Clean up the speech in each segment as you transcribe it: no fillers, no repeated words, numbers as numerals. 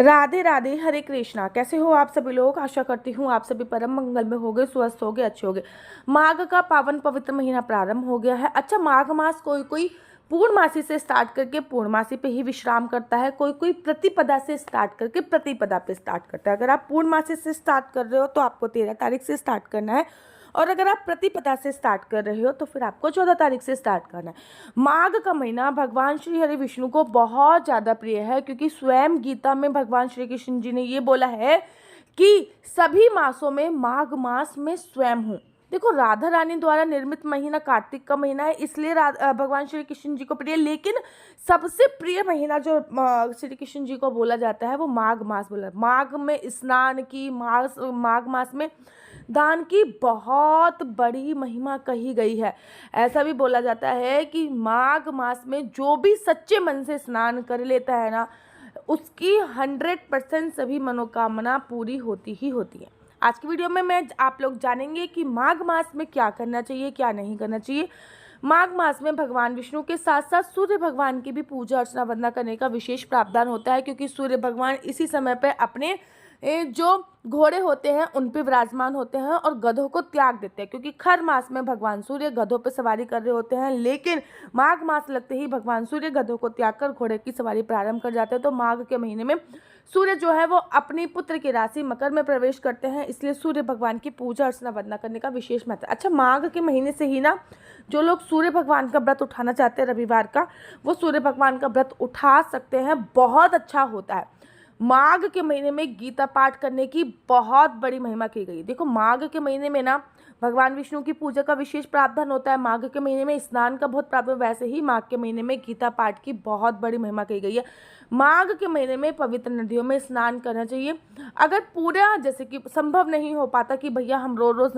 राधे राधे, हरे कृष्णा। कैसे हो आप सभी लोग? आशा करती हूँ आप सभी परम मंगल में होगे, स्वस्थ होगे, अच्छे होगे। माघ का पावन पवित्र महीना प्रारंभ हो गया है। अच्छा, माघ मास कोई कोई पूर्णमासी से स्टार्ट करके पूर्णमासी पे ही विश्राम करता है, कोई कोई प्रतिपदा से स्टार्ट करके प्रतिपदा पे स्टार्ट करता है। अगर आप पूर्णमासी से स्टार्ट कर रहे हो तो आपको 13 तारीख से स्टार्ट करना है, और अगर आप प्रतिपदा से स्टार्ट कर रहे हो तो फिर आपको 14 तारीख से स्टार्ट करना है। माघ का महीना भगवान श्री हरि विष्णु को बहुत ज़्यादा प्रिय है, क्योंकि स्वयं गीता में भगवान श्री कृष्ण जी ने ये बोला है कि सभी मासों में माघ मास में स्वयं हूँ। देखो, राधा रानी द्वारा निर्मित महीना कार्तिक का महीना है, इसलिए भगवान श्री कृष्ण जी को प्रिय। लेकिन सबसे प्रिय महीना जो श्री कृष्ण जी को बोला जाता है वो माघ मास बोला। माघ में स्नान की, माघ मास में दान की बहुत बड़ी महिमा कही गई है। ऐसा भी बोला जाता है कि माघ मास में जो भी सच्चे मन से स्नान कर लेता है ना, उसकी 100% सभी मनोकामना पूरी होती ही होती है। आज की वीडियो में आप लोग जानेंगे कि माघ मास में क्या करना चाहिए, क्या नहीं करना चाहिए। माघ मास में भगवान विष्णु के साथ साथ सूर्य भगवान की भी पूजा अर्चना वंदना करने का विशेष प्रावधान होता है, क्योंकि सूर्य भगवान इसी समय पे अपने जो घोड़े होते हैं उन पे विराजमान होते हैं और गधों को त्याग देते हैं, क्योंकि खर मास में भगवान सूर्य गधों पे सवारी कर रहे होते हैं। लेकिन माघ मास लगते ही भगवान सूर्य गधों को त्याग कर घोड़े की सवारी प्रारंभ कर जाते हैं। तो माघ के महीने में सूर्य जो है वो अपनी पुत्र की राशि मकर में प्रवेश करते हैं, इसलिए सूर्य भगवान की पूजा अर्चना वंदना करने का विशेष महत्व है। अच्छा, माघ के महीने से ही ना जो लोग सूर्य भगवान का व्रत उठाना चाहते हैं रविवार का, वो सूर्य भगवान का व्रत उठा सकते हैं, बहुत अच्छा होता है। माघ के महीने में गीता पाठ करने की बहुत बड़ी महिमा की गई। देखो, माघ के महीने में ना भगवान विष्णु की पूजा का विशेष प्रावधान होता है। माघ के महीने में स्नान का बहुत प्रावधान, वैसे ही माघ के महीने में गीता पाठ की बहुत बड़ी महिमा की गई है। माघ के महीने में पवित्र नदियों में स्नान करना चाहिए। अगर पूरा जैसे कि संभव नहीं हो पाता कि भैया हम रोज रोज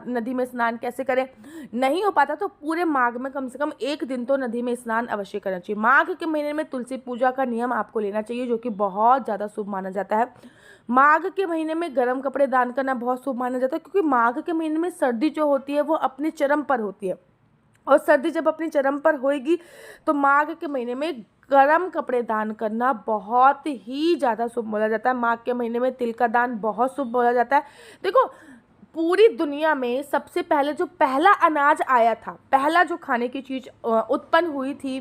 नदी में स्नान कैसे करें, नहीं हो पाता, तो पूरे माघ में कम से कम एक दिन तो नदी में स्नान अवश्य करना चाहिए। माघ के महीने में तुलसी पूजा का नियम आपको लेना चाहिए, जो कि बहुत ज़्यादा शुभ माना जाता है। माघ के महीने में गर्म कपड़े दान करना बहुत शुभ माना जाता है, क्योंकि माघ के महीने में सर्दी जो होती है वो अपने चरम पर होती है, और सर्दी जब अपनी चरम पर होएगी तो माघ के महीने में गर्म कपड़े दान करना बहुत ही ज़्यादा शुभ बोला जाता है। माघ के महीने में तिल का दान बहुत शुभ बोला जाता है। देखो, पूरी दुनिया में सबसे पहले जो पहला अनाज आया था, पहला जो खाने की चीज़ उत्पन्न हुई थी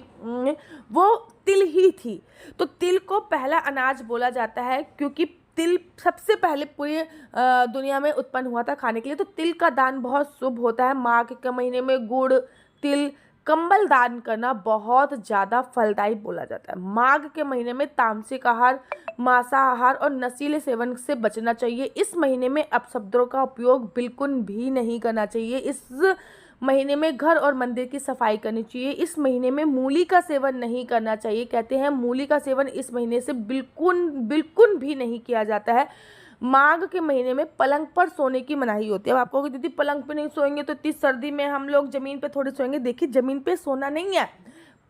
वो तिल ही थी। तो तिल को पहला अनाज बोला जाता है, क्योंकि तिल सबसे पहले पूरी दुनिया में उत्पन्न हुआ था खाने के लिए। तो तिल का दान बहुत शुभ होता है। माघ के महीने में गुड़, तिल, कंबल दान करना बहुत ज़्यादा फलदायी बोला जाता है। माघ के महीने में तामसिक आहार, मांसाहार और नशीले सेवन से बचना चाहिए। इस महीने में अपशब्दों का उपयोग बिल्कुल भी नहीं करना चाहिए। इस महीने में घर और मंदिर की सफाई करनी चाहिए। इस महीने में मूली का सेवन नहीं करना चाहिए। कहते हैं मूली का सेवन इस महीने से बिल्कुल बिल्कुल भी नहीं किया जाता है। माघ के महीने में पलंग पर सोने की मनाही होती है। अब आपको दीदी पलंग पे नहीं सोएंगे तो इतनी सर्दी में हम लोग जमीन पे थोड़ी सोएंगे। देखिए, जमीन पे सोना नहीं है,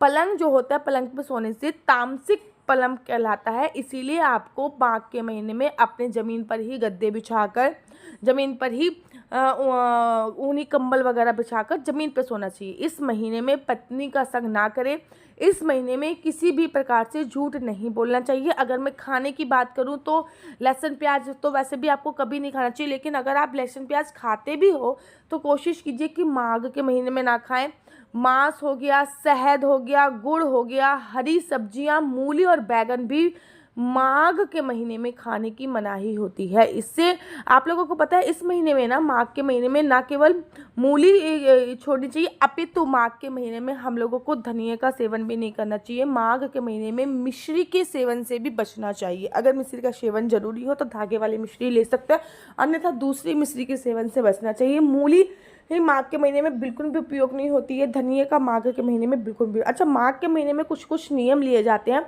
पलंग जो होता है पलंग पे सोने से तामसिक पलंग कहलाता है। इसीलिए आपको माघ के महीने में अपने ज़मीन पर ही गद्दे बिछाकर, ज़मीन पर ही ऊनी कंबल वगैरह बिछाकर ज़मीन पे सोना चाहिए। इस महीने में पत्नी का संग ना करें। इस महीने में किसी भी प्रकार से झूठ नहीं बोलना चाहिए। अगर मैं खाने की बात करूं तो लहसुन प्याज तो वैसे भी आपको कभी नहीं खाना चाहिए, लेकिन अगर आप लहसुन प्याज खाते भी हो तो कोशिश कीजिए कि माघ के महीने में ना खाएं। मांस हो गया, शहद हो गया, गुड़ हो गया, हरी सब्जियां, मूली और बैगन भी माघ के महीने में खाने की मनाही होती है। इससे आप लोगों को पता है, इस महीने में ना, माघ के महीने में ना केवल मूली छोड़नी चाहिए, अपितु माघ के महीने में हम लोगों को धनिया का सेवन भी नहीं करना चाहिए। माघ के महीने में मिश्री के सेवन से भी बचना चाहिए। अगर मिश्री का सेवन जरूरी हो तो धागे वाली मिश्री ले सकते हैं, अन्यथा दूसरी मिश्री के सेवन से बचना चाहिए। मूली माघ के महीने में बिल्कुल भी उपयोग नहीं होती है। धनिया का माघ के महीने में बिल्कुल भी। अच्छा, माघ के महीने में कुछ कुछ नियम लिए जाते हैं,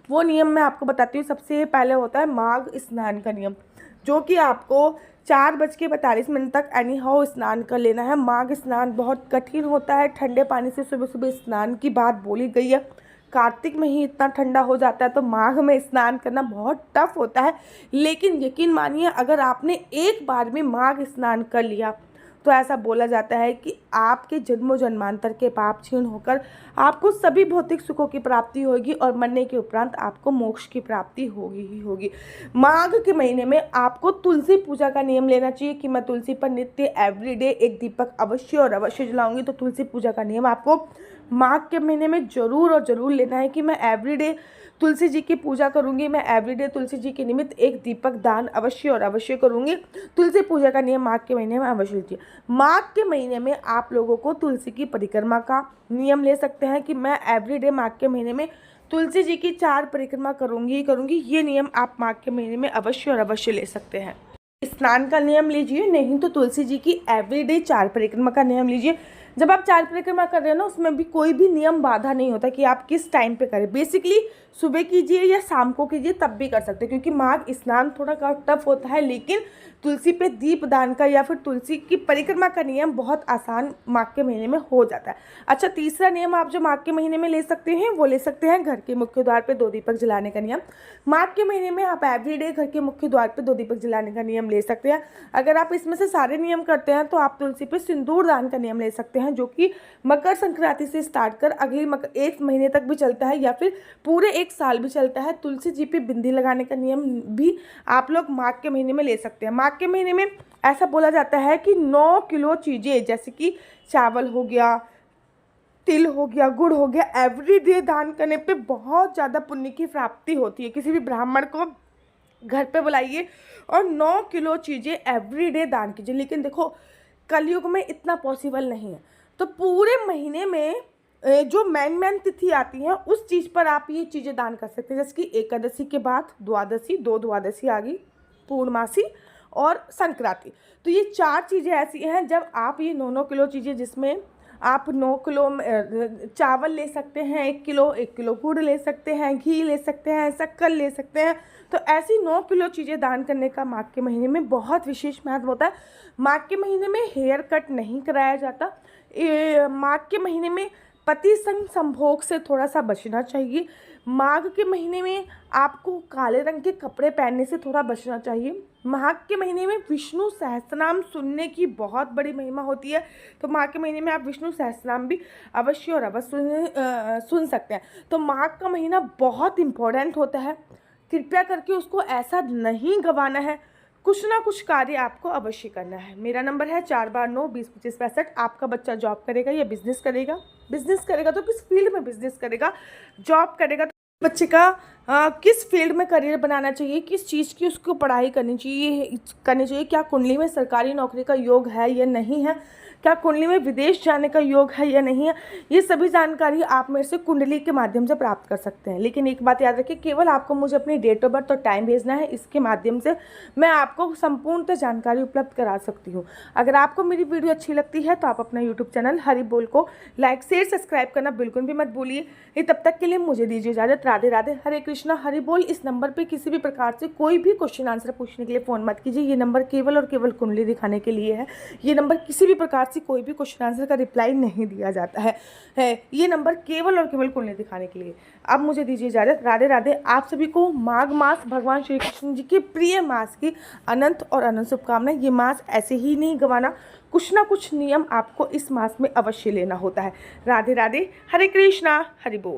वो नियम मैं आपको बताती हूँ। सबसे पहले होता है माघ स्नान का नियम, जो कि आपको 4:42 तक एनी हाउ स्नान कर लेना है। माघ स्नान बहुत कठिन होता है। ठंडे पानी से सुबह सुबह स्नान की बात बोली गई है। कार्तिक में ही इतना ठंडा हो जाता है, तो माघ में स्नान करना बहुत टफ होता है। लेकिन यकीन मानिए, अगर आपने एक बार में माघ स्नान कर लिया तो ऐसा बोला जाता है कि आपके जन्मों जन्मांतर के पाप क्षीण होकर आपको सभी भौतिक सुखों की प्राप्ति होगी और मरने के उपरांत आपको मोक्ष की प्राप्ति होगी ही होगी। माघ के महीने में आपको तुलसी पूजा का नियम लेना चाहिए कि मैं तुलसी पर नित्य एवरीडे एक दीपक अवश्य और अवश्य जलाऊंगी। तो तुलसी पूजा का नियम आपको माघ के महीने में ज़रूर और ज़रूर लेना है कि मैं एवरीडे तुलसी जी की पूजा करूंगी, मैं एवरीडे तुलसी जी के निमित्त एक दीपक दान अवश्य और अवश्य करूंगी। तुलसी पूजा का नियम माघ के महीने में अवश्य लीजिए। माघ के महीने में आप लोगों को तुलसी की परिक्रमा का नियम ले सकते हैं कि मैं एवरीडे माघ के महीने में तुलसी जी की 4 परिक्रमा करूंगी। ये नियम आप माघ के महीने में अवश्य और अवश्य ले सकते हैं। स्नान का नियम लीजिए, नहीं तो तुलसी जी की एवरीडे 4 परिक्रमा का नियम लीजिए। जब आप 4 परिक्रमा कर रहे हो ना, उसमें भी कोई भी नियम बाधा नहीं होता कि आप किस टाइम पे करें। बेसिकली सुबह कीजिए या शाम को कीजिए, तब भी कर सकते हैं, क्योंकि माघ स्नान थोड़ा टफ होता है, लेकिन तुलसी पे दीप दान का या फिर तुलसी की परिक्रमा का नियम बहुत आसान माघ के महीने में हो जाता है। अच्छा, तीसरा नियम आप जो माघ के महीने में ले सकते हैं वो ले सकते हैं घर के मुख्य द्वार पे 2 दीपक जलाने का नियम। माघ के महीने में आप एवरीडे घर के मुख्य द्वार पे 2 दीपक जलाने का नियम ले सकते हैं। अगर आप इसमें से सारे नियम करते हैं तो आप तुलसी पे सिंदूर दान का नियम ले सकते हैं, जो कि मकर संक्रांति से स्टार्ट कर अगली 1 महीने तक भी चलता है या फिर पूरे 1 साल भी चलता है। तुलसी जी पे बिंदी लगाने का नियम भी आप लोग माघ के महीने में ले सकते हैं। माघ के महीने में ऐसा बोला जाता है कि 9 किलो चीज़ें जैसे कि चावल हो गया, तिल हो गया, गुड़ हो गया, एवरीडे दान करने पे बहुत ज़्यादा पुण्य की प्राप्ति होती है। किसी भी ब्राह्मण को घर पे बुलाइए और 9 किलो चीज़ें एवरीडे दान कीजिए। लेकिन देखो, कलयुग में इतना पॉसिबल नहीं है, तो पूरे महीने में जो मेन तिथि आती है उस चीज़ पर आप ये चीज़ें दान कर सकते हैं। जैसे कि एकादशी के बाद द्वादशी, 2 द्वादशी आ गई, पूर्णमासी और संक्रांति। तो ये 4 चीज़ें ऐसी हैं जब आप ये 9 किलो चीज़ें, जिसमें आप 9 किलो चावल ले सकते हैं, 1 किलो गुड़ ले सकते हैं, घी ले सकते हैं, शक्कर ले सकते हैं। तो ऐसी 9 किलो चीज़ें दान करने का माघ के महीने में बहुत विशेष महत्व होता है। माघ के महीने में हेयर कट नहीं कराया जाता। माघ के महीने में पति संग संभोग से थोड़ा सा बचना चाहिए। माघ के महीने में आपको काले रंग के कपड़े पहनने से थोड़ा बचना चाहिए। माघ के महीने में विष्णु सहस्त्रनाम सुनने की बहुत बड़ी महिमा होती है, तो माघ के महीने में आप विष्णु सहस्त्रनाम भी अवश्य और अवश्य सुन सकते हैं। तो माघ का महीना बहुत इम्पोर्टेंट होता है, कृपया करके उसको ऐसा नहीं गंवाना है। कुछ ना कुछ कार्य आपको अवश्य करना है। मेरा नंबर है 492202565। आपका बच्चा जॉब करेगा या बिजनेस करेगा? बिजनेस करेगा तो किस फील्ड में बिजनेस करेगा? जॉब करेगा तो बच्चे का किस फील्ड में करियर बनाना चाहिए, किस चीज़ की उसको पढ़ाई करनी चाहिए। क्या कुंडली में सरकारी नौकरी का योग है या नहीं है, क्या कुंडली में विदेश जाने का योग है या नहीं है, ये सभी जानकारी आप मेरे से कुंडली के माध्यम से प्राप्त कर सकते हैं। लेकिन एक बात याद रखिए, केवल आपको मुझे अपनी डेट ऑफ बर्थ और टाइम भेजना है, इसके माध्यम से मैं आपको संपूर्णतः जानकारी उपलब्ध करा सकती हूँ। अगर आपको मेरी वीडियो अच्छी लगती है तो आप अपना यूट्यूब चैनल हरि बोल को लाइक शेयर सब्सक्राइब करना बिल्कुल भी मत भूलिए। ये तब तक के लिए मुझे दीजिए इजाज़त। राधे राधे, हरे कृष्णा, हरि बोल। इस नंबर पर किसी भी प्रकार से कोई भी क्वेश्चन आंसर पूछने के लिए फ़ोन मत कीजिए। ये नंबर केवल और केवल कुंडली दिखाने के लिए है। ये नंबर किसी भी प्रकार से कोई भी क्वेश्चन आंसर का रिप्लाई नहीं दिया जाता है। ये नंबर केवल और केवल कुंडली दिखाने के लिए। अब मुझे दीजिए इजाज़त। राधे राधे। आप सभी को माघ मास भगवान श्री कृष्ण जी के प्रिय मास की अनंत और अनंत शुभकामनाएं। ये मास ऐसे ही नहीं गंवाना, कुछ ना कुछ नियम आपको इस मास में अवश्य लेना होता है। राधे राधे, हरे कृष्णा, हरि बोल।